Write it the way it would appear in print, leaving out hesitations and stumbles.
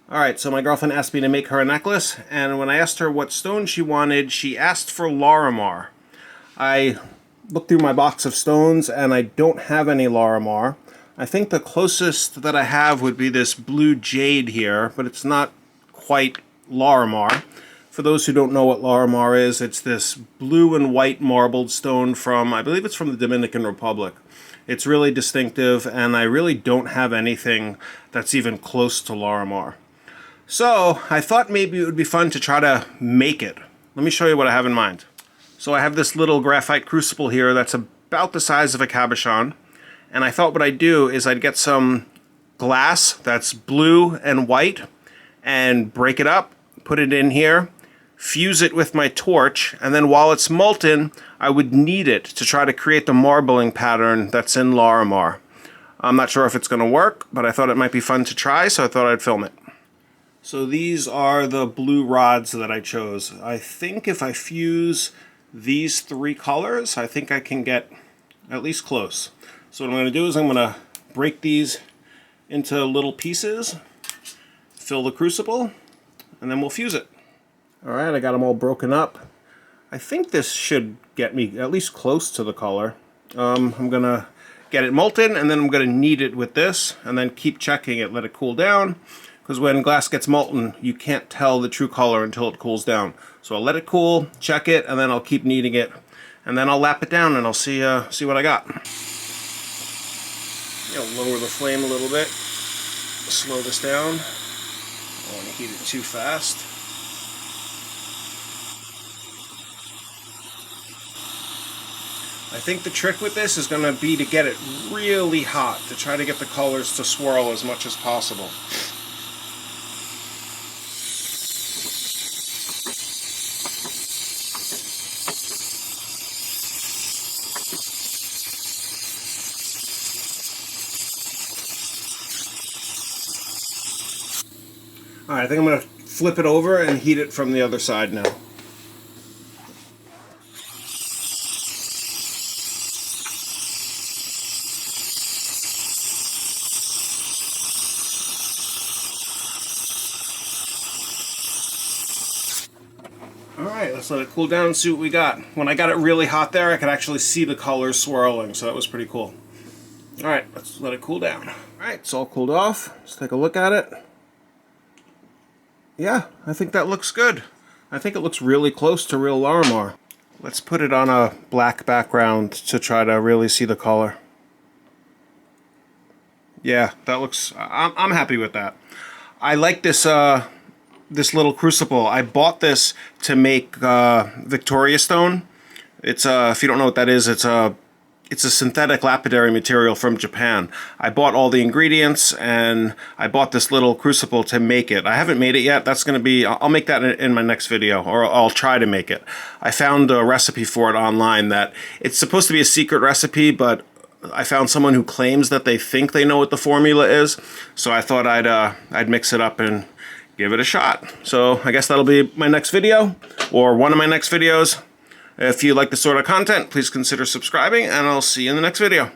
Alright, so my girlfriend asked me to make her a necklace, and when I asked her what stone she wanted, she asked for larimar. I looked through my box of stones, and I don't have any larimar. I think the closest that I have would be this blue jade here, but it's not quite larimar. For those who don't know what larimar is, it's this blue and white marbled stone from, I believe it's from the Dominican Republic. It's really distinctive, and I really don't have anything that's even close to larimar. So I thought maybe it would be fun to try to make it. Let me show you what I have in mind. So I have this little graphite crucible here that's about the size of a cabochon. And I thought what I'd do is I'd get some glass that's blue and white and break it up, put it in here, fuse it with my torch, and then while it's molten, I would knead it to try to create the marbling pattern that's in larimar. I'm not sure if it's going to work, but I thought it might be fun to try, so I thought I'd film it. So these are the blue rods that I chose. I think if I fuse these three colors, I think I can get at least close. So what I'm going to do is I'm going to break these into little pieces, fill the crucible, and then we'll fuse it. Alright, I got them all broken up. I think this should get me at least close to the color. I'm going to get it molten, and then I'm going to knead it with this, and then keep checking it, let it cool down. Because when glass gets molten, you can't tell the true color until it cools down. So I'll let it cool, check it, and then I'll keep kneading it. And then I'll lap it down and I'll see what I got. Lower the flame a little bit. Slow this down. I don't want to heat it too fast. I think the trick with this is going to be to get it really hot to try to get the colors to swirl as much as possible. Alright, I think I'm going to flip it over and heat it from the other side now. Alright, let's let it cool down and see what we got. When I got it really hot there, I could actually see the colors swirling, so that was pretty cool. Alright, let's let it cool down. Alright, it's all cooled off. Let's take a look at it. Yeah, I think that looks good. I think it looks really close to real larimar. Let's put it on a black background to try to really see the color. Yeah, that looks... I'm happy with that. I like this this little crucible. I bought this to make Victoria stone. It's if you don't know what that is, it's a synthetic lapidary material from Japan. I bought all the ingredients and I bought this little crucible to make it. I haven't made it yet. That's going to be, I'll make that in my next video, or I'll try to make it. I found a recipe for it online that it's supposed to be a secret recipe, but I found someone who claims that they think they know what the formula is. So I thought I'd mix it up and give it a shot. So I guess that'll be my next video, or one of my next videos. If you like this sort of content, please consider subscribing, and I'll see you in the next video.